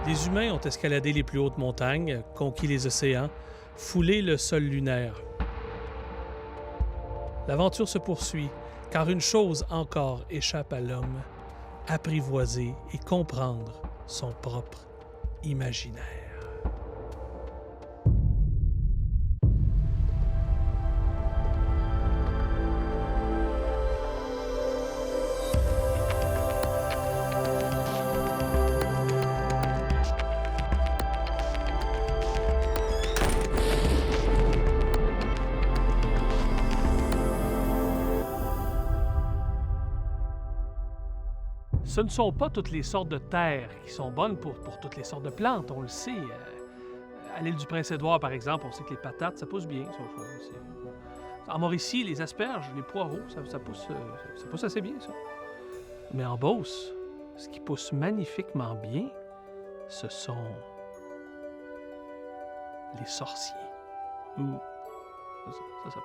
Des humains ont escaladé les plus hautes montagnes, conquis les océans, foulé le sol lunaire. L'aventure se poursuit, car une chose encore échappe à l'homme, apprivoiser et comprendre son propre imaginaire. Ce ne sont pas toutes les sortes de terres qui sont bonnes pour toutes les sortes de plantes, on le sait. À l'île du Prince-Édouard, par exemple, on sait que les patates, ça pousse bien. En Mauricie, les asperges, les poireaux, ça pousse assez bien, ça. Mais en Beauce, ce qui pousse magnifiquement bien, ce sont les sorciers. Ça pousse.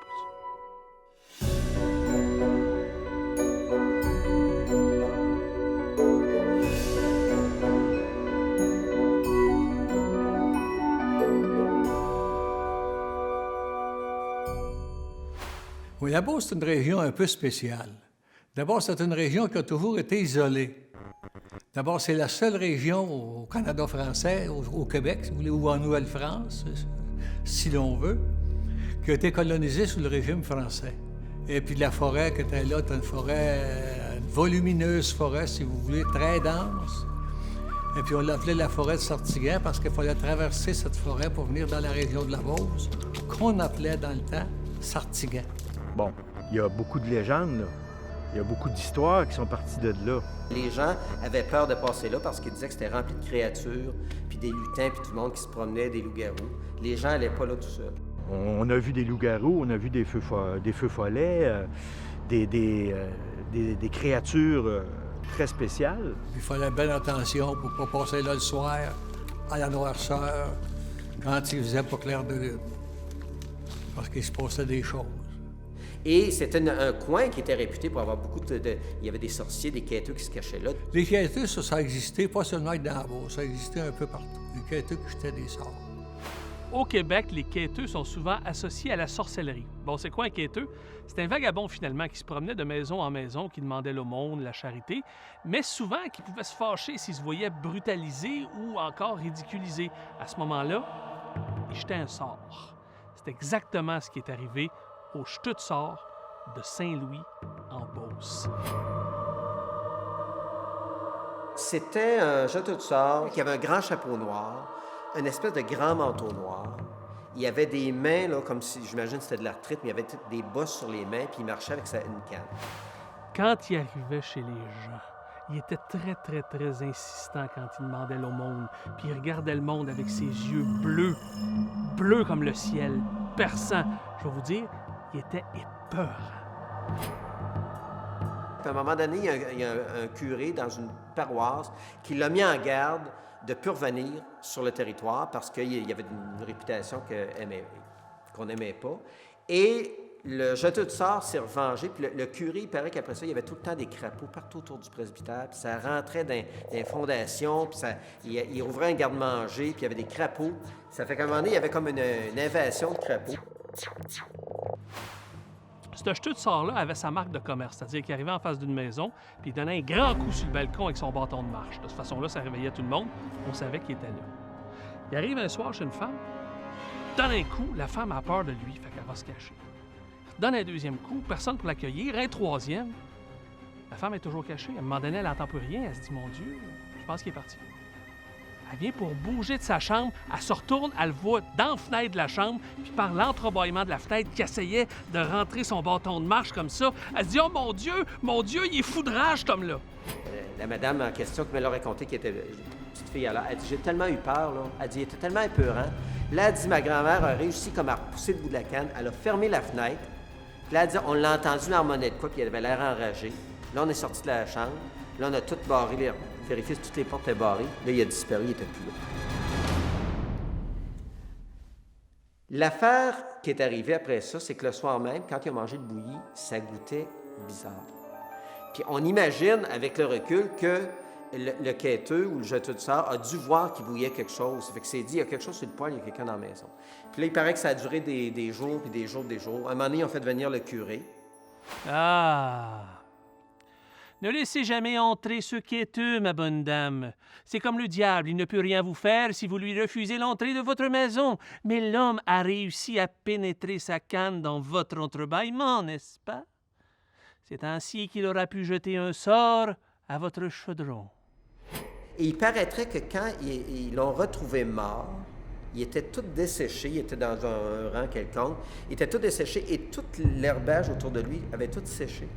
Oui, la Beauce, c'est une région un peu spéciale. D'abord, c'est une région qui a toujours été isolée. D'abord, c'est la seule région au Canada français, au Québec, si vous voulez, ou en Nouvelle-France, si l'on veut, qui a été colonisée sous le régime français. Et puis la forêt qui était là, c'était une forêt, une volumineuse forêt, si vous voulez, très dense. Et puis on l'appelait la forêt de Sartiguan parce qu'il fallait traverser cette forêt pour venir dans la région de la Beauce, qu'on appelait dans le temps Sartiguan. Bon, il y a beaucoup de légendes, là. Il y a beaucoup d'histoires qui sont parties de là. Les gens avaient peur de passer là parce qu'ils disaient que c'était rempli de créatures, puis des lutins, puis tout le monde qui se promenait, des loups-garous. Les gens n'allaient pas là tout seuls. On a vu des loups-garous, on a vu des feux follets, des créatures très spéciales. Il fallait bien attention pour ne pas passer là le soir, à la noirceur, quand il faisait pas clair de lune. Parce qu'il se passait des choses. Et c'était un coin qui était réputé pour avoir beaucoup de... Il y avait des sorciers, des quêteux qui se cachaient là. Les quêteux, ça existait pas seulement dans la Beauce, ça existait un peu partout. Les quêteux qui jetaient des sorts. Au Québec, les quêteux sont souvent associés à la sorcellerie. Bon, c'est quoi un quêteux? C'est un vagabond, finalement, qui se promenait de maison en maison, qui demandait l'aumône, la charité, mais souvent qui pouvait se fâcher s'il se voyait brutalisé ou encore ridiculisé. À ce moment-là, il jetait un sort. C'est exactement ce qui est arrivé au jeteux de sort de Saint-Louis, en Beauce. C'était un jeteux de sort qui avait un grand chapeau noir, une espèce de grand manteau noir. Il y avait des mains, là, comme si, j'imagine, c'était de l'arthrite, mais il y avait des bosses sur les mains, puis il marchait avec une canne. Quand il arrivait chez les gens, il était très, très, très insistant quand il demandait l'aumône, puis il regardait le monde avec ses yeux bleus, bleus comme le ciel, perçants. Je vais vous dire, il était épeurant. À un moment donné, il y a un curé dans une paroisse qui l'a mis en garde de ne plus revenir sur le territoire parce qu'il y avait une réputation qu'on n'aimait pas. Et le jeteux de sort s'est revengé. Puis le curé, il paraît qu'après ça, il y avait tout le temps des crapauds partout autour du presbytère. Puis ça rentrait dans les fondations. Puis il ouvrait un garde-manger. Puis il y avait des crapauds. Ça fait qu'à un moment donné, il y avait comme une invasion de crapauds. Ce jeteux de sort-là avait sa marque de commerce, c'est-à-dire qu'il arrivait en face d'une maison, puis il donnait un grand coup sur le balcon avec son bâton de marche. De cette façon-là, ça réveillait tout le monde. On savait qu'il était là. Il arrive un soir chez une femme, donne un coup, la femme a peur de lui, fait qu'elle va se cacher. Donne un deuxième coup, personne pour l'accueillir, un troisième. La femme est toujours cachée. À un moment donné, elle n'entend plus rien. Elle se dit, mon Dieu, je pense qu'il est parti. Elle vient pour bouger de sa chambre, elle se retourne, elle le voit dans la fenêtre de la chambre, puis par l'entrebâillement de la fenêtre qui essayait de rentrer son bâton de marche comme ça, elle se dit « Oh mon Dieu, il est fou de rage, cet homme-là! » La madame en question qui me l'a raconté, qui était une petite fille alors, elle dit « J'ai tellement eu peur, là. » Elle dit « Il était tellement épeurant. » Là, elle dit « Ma grand-mère a réussi comme à repousser le bout de la canne. Elle a fermé la fenêtre. Puis là, elle dit « On l'a entendu marmonner de quoi, puis elle avait l'air enragée. Là, on est sorti de la chambre. Là, on a tout barré, vérifié si toutes les portes étaient barrées. Là, il a disparu, il n'était plus là. » L'affaire qui est arrivée après ça, c'est que le soir même, quand il a mangé le bouilli, ça goûtait bizarre. Puis on imagine, avec le recul, que le quêteux ou le jeteux de sort a dû voir qu'il bouillait quelque chose. Ça fait que c'est dit, il y a quelque chose sur le poêle, il y a quelqu'un dans la maison. Puis là, il paraît que ça a duré des jours, puis des jours, des jours. À un moment donné, ils ont fait venir le curé. Ah! Ne laissez jamais entrer ce quêteux, ma bonne dame. C'est comme le diable, il ne peut rien vous faire si vous lui refusez l'entrée de votre maison. Mais l'homme a réussi à pénétrer sa canne dans votre entrebâillement, n'est-ce pas? C'est ainsi qu'il aura pu jeter un sort à votre chaudron. Et il paraîtrait que quand ils l'ont retrouvé mort, il était tout desséché, il était dans un rang quelconque, il était tout desséché et tout l'herbage autour de lui avait tout séché.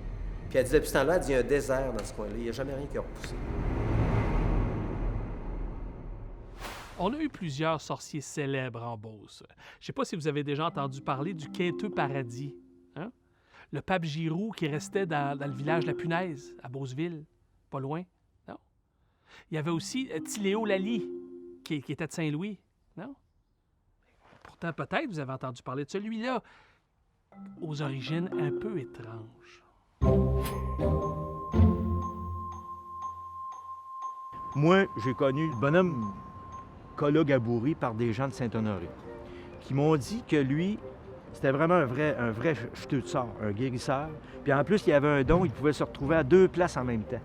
Puis elle dit, depuis ce temps-là, elle dit, il y a un désert dans ce coin-là, il n'y a jamais rien qui a repoussé. On a eu plusieurs sorciers célèbres en Beauce. Je ne sais pas si vous avez déjà entendu parler du quêteux paradis. Hein? Le pape Giroux qui restait dans le village de la Punaise, à Beauceville, pas loin. Non? Il y avait aussi Tiléo Lally, qui était de Saint-Louis. Non? Pourtant, peut-être vous avez entendu parler de celui-là, aux origines un peu étranges. Moi, j'ai connu le bonhomme Cola Gaboury par des gens de Saint-Honoré qui m'ont dit que lui, c'était vraiment un vrai jeteux de sort, un guérisseur. Puis en plus, il avait un don, il pouvait se retrouver à 2 places en même temps.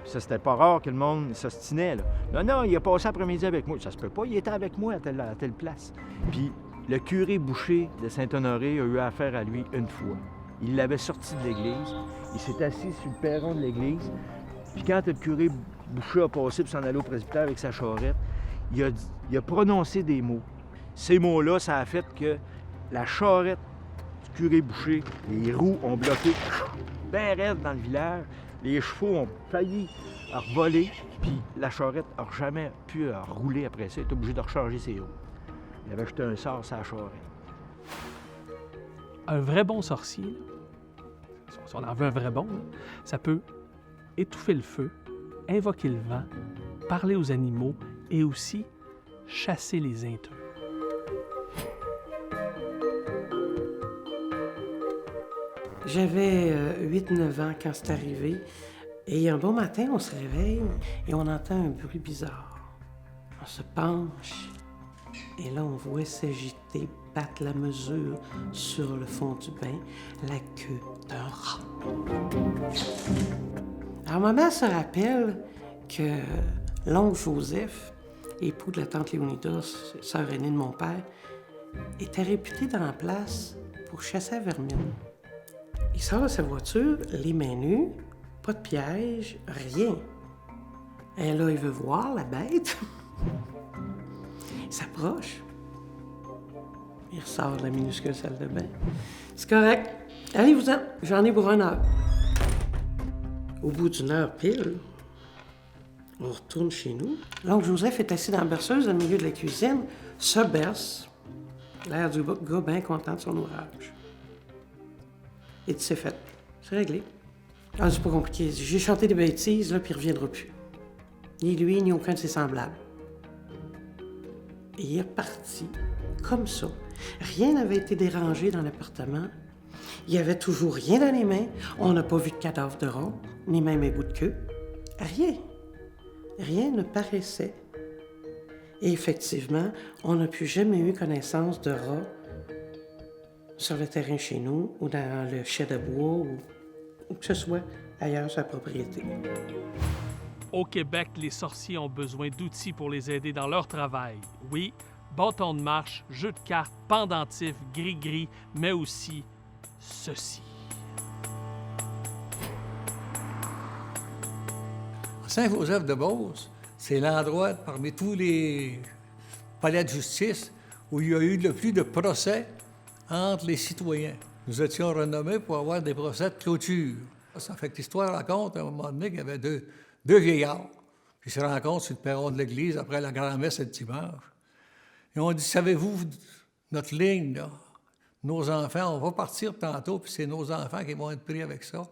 Puis ça, c'était pas rare que le monde s'ostinait, là. Non, il a passé l'après-midi avec moi. Ça se peut pas, il était avec moi à telle place. Puis le curé Boucher de Saint-Honoré a eu affaire à lui une fois. Il l'avait sorti de l'église, il s'est assis sur le perron de l'église, puis quand le curé Boucher a passé pour s'en aller au presbytère avec sa charrette, il a prononcé des mots. Ces mots-là, ça a fait que la charrette du curé Boucher, les roues ont bloqué bien raide dans le village, les chevaux ont failli revoler, puis la charrette n'a jamais pu rouler après ça, il est obligé de recharger ses roues. Il avait jeté un sort sur la charrette. Un vrai bon sorcier, là, si on en veut un vrai bon, là, ça peut étouffer le feu, invoquer le vent, parler aux animaux et aussi chasser les intrus. J'avais 8-9 ans quand c'est arrivé. Et un bon matin, on se réveille et on entend un bruit bizarre. On se penche et là, on voit s'agiter, battre la mesure sur le fond du bain, la queue d'un rat. Alors, ma mère se rappelle que l'oncle Joseph, époux de la tante Léonidas, sœur aînée de mon père, était réputé dans la place pour chasser la vermine. Il sort de sa voiture, les mains nues, pas de piège, rien. Et là, il veut voir la bête. Il s'approche. Il ressort de la minuscule salle de bain. C'est correct. Allez-vous-en, j'en ai pour 1 heure. Au bout d'1 heure pile, on retourne chez nous. L'oncle Joseph est assis dans la berceuse au milieu de la cuisine, se berce, l'air du gars bien content de son ouvrage. Et c'est fait. C'est réglé. Ah, c'est pas compliqué. J'ai chanté des bêtises, là, puis il reviendra plus. Ni lui, ni aucun de ses semblables. Et il est reparti, comme ça. Rien n'avait été dérangé dans l'appartement. Il y avait toujours rien dans les mains. On n'a pas vu de cadavre de rat, ni même un bout de queue. Rien. Rien ne paraissait. Et effectivement, on n'a plus jamais eu connaissance de rat sur le terrain chez nous, ou dans le chai de bois, ou que ce soit ailleurs sur la propriété. Au Québec, les sorciers ont besoin d'outils pour les aider dans leur travail. Oui, bâton de marche, jeu de cartes, pendentif, gris-gris, mais aussi ceci. Saint-Joseph-de-Beauce, c'est l'endroit parmi tous les palais de justice où il y a eu le plus de procès entre les citoyens. Nous étions renommés pour avoir des procès de clôture. Ça fait que l'histoire raconte à un moment donné qu'il y avait deux vieillards qui se rencontrent sur le perron de l'église après la grand-messe le dimanche. Et on dit, savez-vous, notre ligne, là, nos enfants, on va partir tantôt, puis c'est nos enfants qui vont être pris avec ça.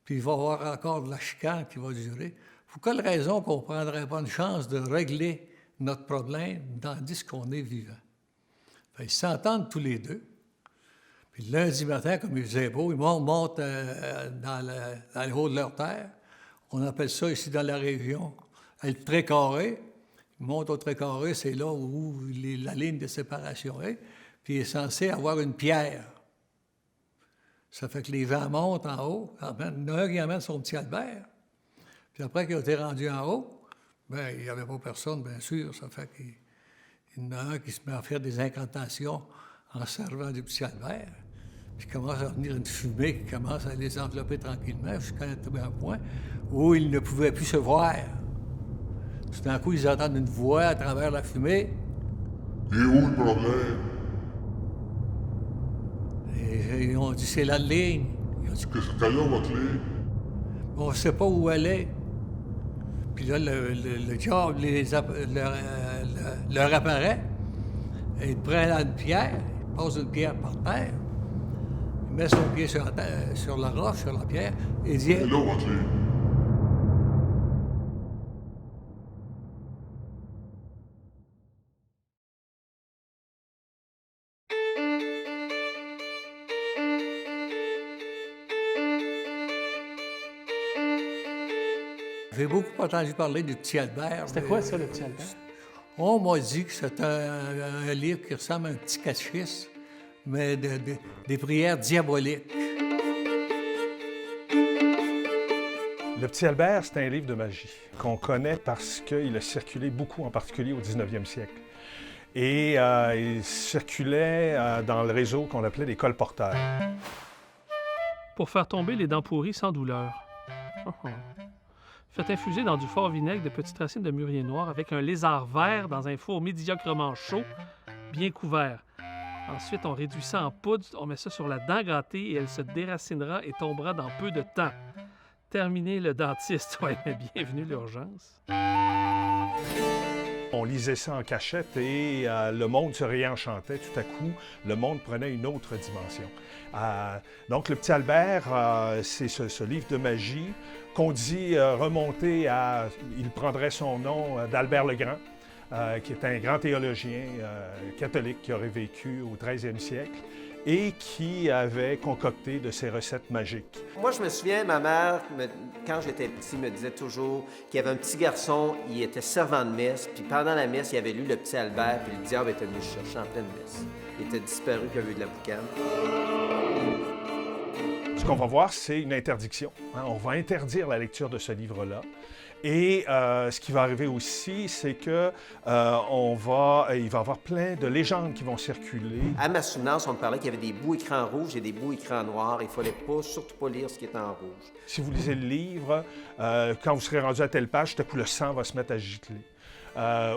Puis il va y avoir encore de la chicane qui va durer. Pour quelle raison qu'on ne prendrait pas une chance de régler notre problème tandis qu'on est vivant? Fait, ils s'entendent tous les deux. Puis le lundi matin, comme il faisait beau, ils montent dans le haut de leur terre. On appelle ça ici dans la région le trait carré. Il monte au trait carré, c'est là où la ligne de séparation est. Puis il est censé avoir une pierre. Ça fait que les gens montent en haut. Il y en a un qui amène son petit Albert. Puis après qu'il a été rendu en haut, bien, il n'y avait pas personne, bien sûr. Ça fait qu'il y en a un qui se met à faire des incantations en servant du petit Albert. Puis il commence à venir une fumée qui commence à les envelopper tranquillement jusqu'à un point où ils ne pouvaient plus se voir. Tout d'un coup, ils entendent une voix à travers la fumée. Et où le problème? Et ils ont dit, c'est la ligne. Ils ont dit, Qu'est-ce que là, votre ligne? on ne sait pas où elle est. Puis là, le diable leur apparaît. Et il prend une pierre, il pose une pierre par terre, il met son pied sur la roche, sur la pierre, et il dit, Et là, votre ligne? j'ai beaucoup entendu parler du petit Albert. C'était quoi ça, le petit Albert? On m'a dit que c'était un livre qui ressemble à un petit catéchisme, mais des prières diaboliques. Le Petit Albert, c'est un livre de magie qu'on connaît parce qu'il a circulé beaucoup, en particulier au 19e siècle. Et il circulait dans le réseau qu'on appelait les colporteurs. Pour faire tomber les dents pourries sans douleur. Faites infuser dans du fort vinaigre de petites racines de mûrier noir avec un lézard vert dans un four médiocrement chaud, bien couvert. Ensuite, on réduit ça en poudre, on met ça sur la dent gâtée et elle se déracinera et tombera dans peu de temps. Terminé le dentiste. Ouais, mais bienvenue l'urgence. On lisait ça en cachette et le monde se réenchantait. Tout à coup, le monde prenait une autre dimension. Donc, le Petit Albert, c'est ce livre de magie qu'on dit remonter à... Il prendrait son nom d'Albert le Grand, qui est un grand théologien catholique qui aurait vécu au 13e siècle et qui avait concocté de ces recettes magiques. Moi, je me souviens, ma mère, quand j'étais petit, me disait toujours qu'il y avait un petit garçon, il était servant de messe, puis pendant la messe, il avait lu le Petit Albert, puis le diable était venu le chercher en pleine messe. Il était disparu, puis il avait eu de la boucane. Ce qu'on va voir, c'est une interdiction. On va interdire la lecture de ce livre-là. Et ce qui va arriver aussi, c'est que il va y avoir plein de légendes qui vont circuler. À ma souvenance, on me parlait qu'il y avait des bouts écrans rouges et des bouts écrans noirs. Il ne fallait surtout pas lire ce qui était en rouge. Si vous lisez le livre, quand vous serez rendu à telle page, tout à coup, le sang va se mettre à gicler.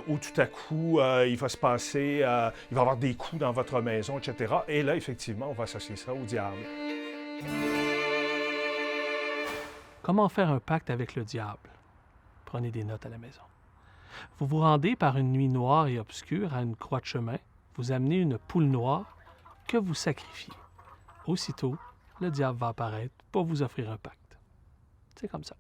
Ou tout à coup, il va se passer, il va y avoir des coups dans votre maison, etc. Et là, effectivement, on va associer ça au diable. Comment faire un pacte avec le diable? Prenez des notes à la maison. Vous vous rendez par une nuit noire et obscure à une croix de chemin, vous amenez une poule noire que vous sacrifiez. Aussitôt, le diable va apparaître pour vous offrir un pacte. C'est comme ça.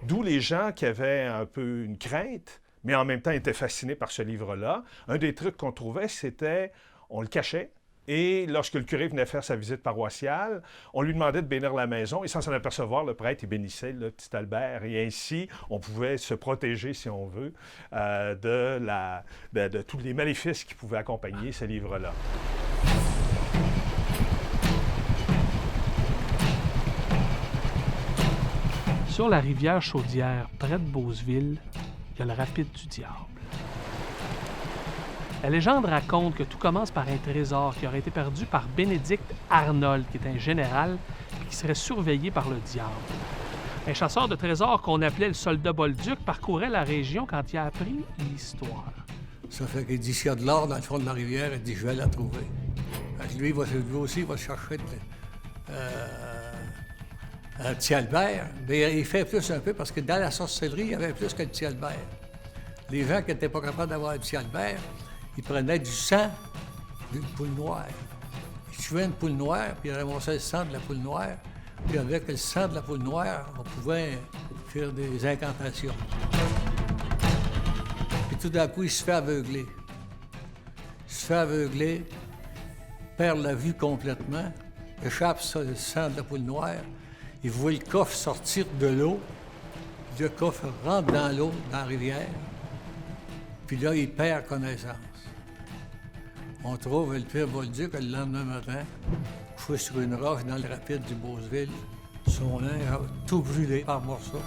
D'où les gens qui avaient un peu une crainte, mais en même temps étaient fascinés par ce livre-là. Un des trucs qu'on trouvait, c'était, on le cachait, et lorsque le curé venait faire sa visite paroissiale, on lui demandait de bénir la maison, et sans s'en apercevoir, le prêtre, il bénissait le Petit Albert, et ainsi, on pouvait se protéger, si on veut, de tous les maléfices qui pouvaient accompagner ce livre-là. Sur la rivière Chaudière, près de Beauceville, il y a le rapide du diable. La légende raconte que tout commence par un trésor qui aurait été perdu par Bénédicte Arnold, qui est un général et qui serait surveillé par le diable. Un chasseur de trésors qu'on appelait le soldat Bolduc parcourait la région quand il a appris l'histoire. Ça fait qu'il dit, s'il y a de l'or dans le fond de la rivière, il dit, je vais la trouver. Fait que lui aussi, il va chercher un Petit Albert. Mais il fait plus un peu parce que dans la sorcellerie, il y avait plus que le Petit Albert. Les gens qui n'étaient pas capables d'avoir un Petit Albert, ils prenaient du sang d'une poule noire. Ils tuaient une poule noire, puis ils ramassaient le sang de la poule noire. Puis avec le sang de la poule noire, on pouvait faire des incantations. Puis tout d'un coup, il se fait aveugler. Il se fait aveugler, perd la vue complètement, échappe sur le sang de la poule noire. Il voit le coffre sortir de l'eau, le coffre rentre dans l'eau, dans la rivière, puis là, il perd connaissance. On trouve le père Bolduc le lendemain matin, couché sur une roche dans le rapide du Beauceville. Son linge a tout brûlé par morceaux.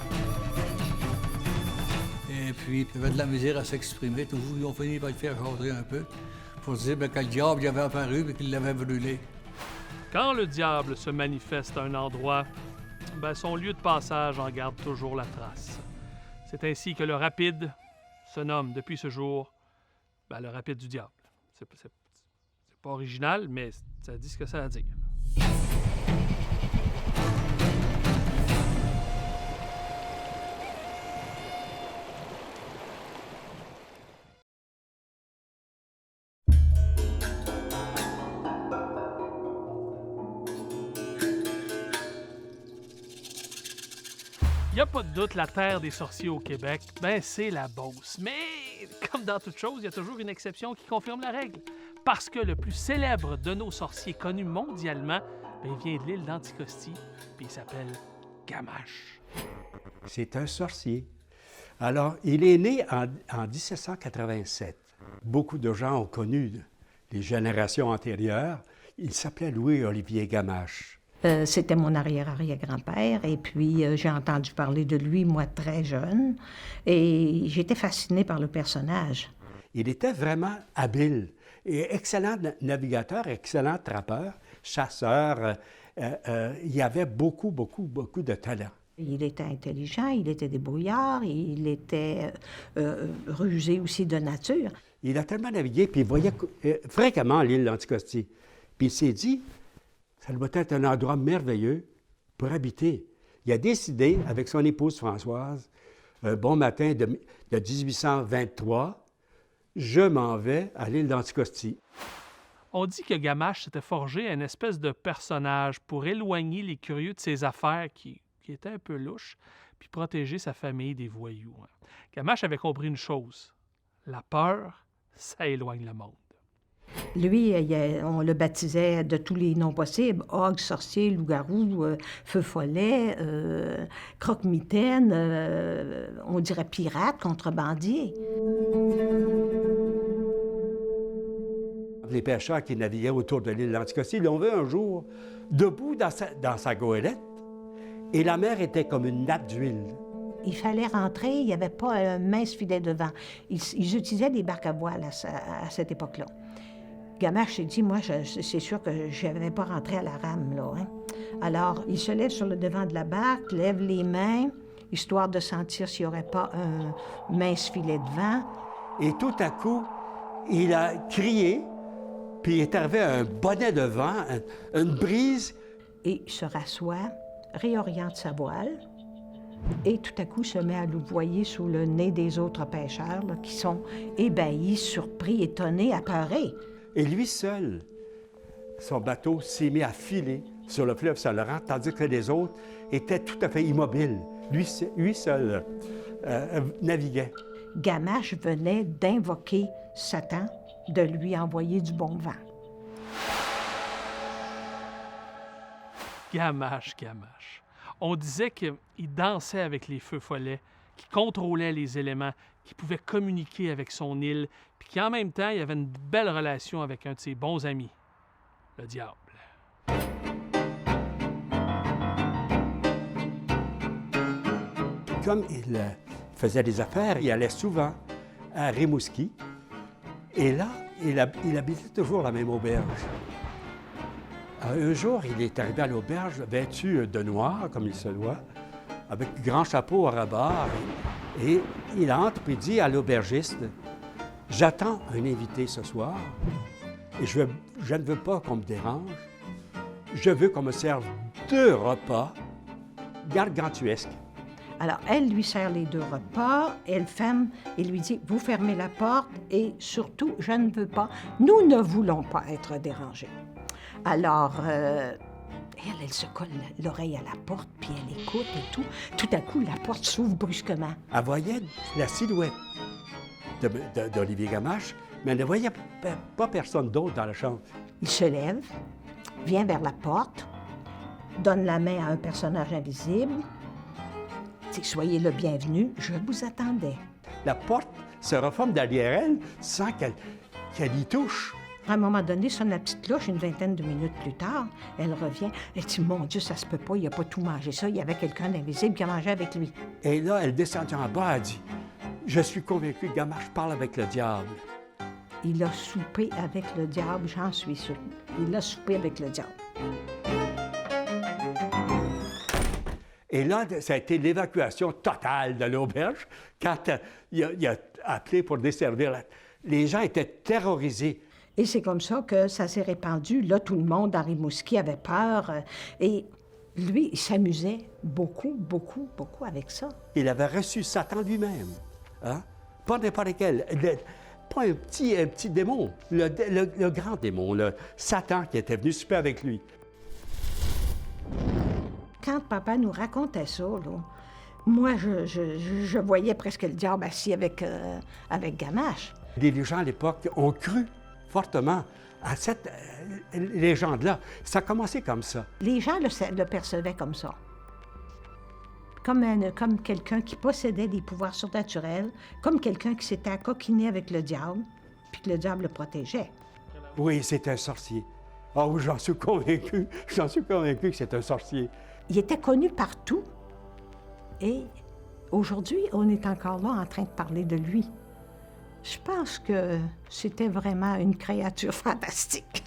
Et puis, il avait de la misère à s'exprimer. Toujours, ils ont fini par le faire jaser un peu pour dire que le diable y avait apparu et qu'il l'avait brûlé. Quand le diable se manifeste à un endroit, son lieu de passage en garde toujours la trace. C'est ainsi que le rapide se nomme depuis ce jour le rapide du diable. C'est pas original, mais ça dit ce que ça a à dire. Il n'y a pas de doute, la terre des sorciers au Québec, c'est la Beauce. Mais, comme dans toute chose, il y a toujours une exception qui confirme la règle. Parce que le plus célèbre de nos sorciers connus mondialement, il vient de l'île d'Anticosti, puis il s'appelle Gamache. C'est un sorcier. Alors, il est né en 1787. Beaucoup de gens ont connu les générations antérieures. Il s'appelait Louis-Olivier Gamache. C'était mon arrière-arrière-grand-père, et puis j'ai entendu parler de lui, moi, très jeune, et j'étais fascinée par le personnage. Il était vraiment habile, et excellent navigateur, excellent trappeur, chasseur. Il avait beaucoup de talent. Il était intelligent, il était débrouillard, il était rusé aussi de nature. Il a tellement navigué, puis il voyait fréquemment l'île d'Anticosti. Puis il s'est dit, ça doit être un endroit merveilleux pour habiter. Il a décidé, avec son épouse Françoise, un bon matin de 1823, je m'en vais à l'île d'Anticosti. On dit que Gamache s'était forgé à une espèce de personnage pour éloigner les curieux de ses affaires qui étaient un peu louches, puis protéger sa famille des voyous. Gamache avait compris une chose, la peur, ça éloigne le monde. Lui, on le baptisait de tous les noms possibles. Ogre, sorcier, loup-garou, feu follet, croque-mitaine, on dirait pirate, contrebandier. Les pêcheurs qui naviguaient autour de l'île d'Anticosti l'ont vu un jour debout dans sa goélette, et la mer était comme une nappe d'huile. Il fallait rentrer, il n'y avait pas un mince filet de vent. Ils utilisaient des barques à voile à cette époque-là. Gamache s'est dit, moi, c'est sûr que je n'avais pas rentré à la rame, là. Hein? Alors, il se lève sur le devant de la barque, lève les mains, histoire de sentir s'il n'y aurait pas un mince filet de vent. Et tout à coup, il a crié, puis il est arrivé un bonnet de vent, une brise. Et il se rassoit, réoriente sa voile, et tout à coup se met à louvoyer sous le nez des autres pêcheurs là, qui sont ébahis, surpris, étonnés, apeurés. Et lui seul, son bateau s'est mis à filer sur le fleuve Saint-Laurent, tandis que les autres étaient tout à fait immobiles. Lui seul naviguait. Gamache venait d'invoquer Satan, de lui envoyer du bon vent. Gamache. On disait qu'il dansait avec les feux follets, qu'il contrôlait les éléments, qu'il pouvait communiquer avec son île, puis qu'en même temps, il avait une belle relation avec un de ses bons amis, le diable. Comme il faisait des affaires, il allait souvent à Rimouski, et là, il habitait toujours la même auberge. Un jour, il est arrivé à l'auberge vêtu de noir, comme il se doit, avec un grand chapeau à rabord. Et il entre et dit à l'aubergiste, « J'attends un invité ce soir et je ne veux pas qu'on me dérange. Je veux qu'on me serve 2 repas gargantuesques. » Alors, elle lui sert les 2 repas, elle ferme et lui dit, « Vous fermez la porte et surtout, je ne veux pas, nous ne voulons pas être dérangés. » Alors, elle se colle l'oreille à la porte, puis elle écoute et tout. Tout à coup, la porte s'ouvre brusquement. Elle voyait la silhouette d'Olivier Gamache, mais elle ne voyait pas personne d'autre dans la chambre. Il se lève, vient vers la porte, donne la main à un personnage invisible, Soyez le bienvenu, je vous attendais. La porte se referme derrière elle sans qu'elle y touche. À un moment donné, sonne la petite cloche, une vingtaine de minutes plus tard, elle revient. Elle dit, mon Dieu, ça se peut pas, il n'a pas tout mangé ça, il y avait quelqu'un d'invisible qui a mangé avec lui. Et là, elle descend en bas, elle dit, je suis convaincu que Gamache parle avec le diable. Il a soupé avec le diable, j'en suis sûre. Il a soupé avec le diable. Et là, ça a été l'évacuation totale de l'auberge quand il a appelé pour desservir. Les gens étaient terrorisés. Et c'est comme ça que ça s'est répandu. Là, tout le monde dans Rimouski avait peur. Et lui, il s'amusait beaucoup, beaucoup, beaucoup avec ça. Il avait reçu Satan lui-même. Hein? Pas n'importe quel. Pas un petit démon. Le grand démon, le Satan qui était venu souper avec lui. Quand papa nous racontait ça, là, moi, je voyais presque le diable assis avec Gamache. Les gens à l'époque ont cru fortement à cette légende-là. Ça a commencé comme ça. Les gens le percevaient comme ça. Comme quelqu'un qui possédait des pouvoirs surnaturels, comme quelqu'un qui s'était accoquiné avec le diable, puis que le diable le protégeait. Oui, c'est un sorcier. Ah oui, j'en suis convaincu. J'en suis convaincu que c'est un sorcier. Il était connu partout. Et aujourd'hui, on est encore là en train de parler de lui. Je pense que c'était vraiment une créature fantastique.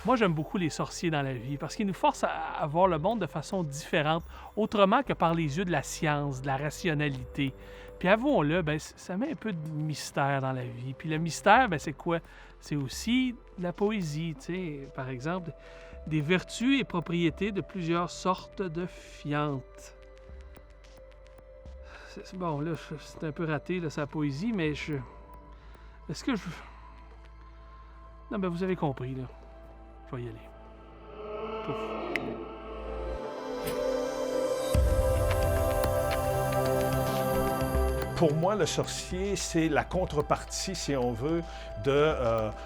Moi, j'aime beaucoup les sorciers dans la vie parce qu'ils nous forcent à voir le monde de façon différente, autrement que par les yeux de la science, de la rationalité. Puis avouons-le, ben, ça met un peu de mystère dans la vie. Puis le mystère, ben, c'est quoi? C'est aussi de la poésie, tu sais. Par exemple, des vertus et propriétés de plusieurs sortes de fientes. Bon, là, c'est un peu raté, là, sa poésie, mais est-ce que je... Non, ben, vous avez compris, là. Je vais y aller. Pouf. Pour moi, le sorcier, c'est la contrepartie, si on veut,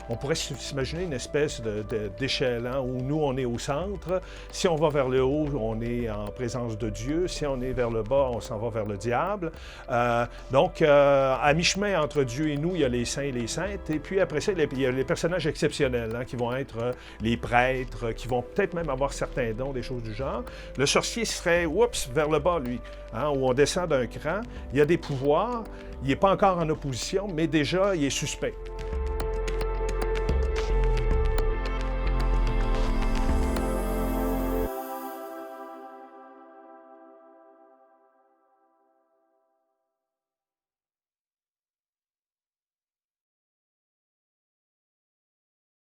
on pourrait s'imaginer une espèce d'échelle où nous, on est au centre. Si on va vers le haut, on est en présence de Dieu. Si on est vers le bas, on s'en va vers le diable. Donc, à mi-chemin entre Dieu et nous, il y a les saints et les saintes. Et puis après ça, il y a les personnages exceptionnels qui vont être les prêtres, qui vont peut-être même avoir certains dons, des choses du genre. Le sorcier serait, vers le bas, lui, où on descend d'un cran. Il y a des pouvoirs. Il n'est pas encore en opposition, mais déjà, il est suspect.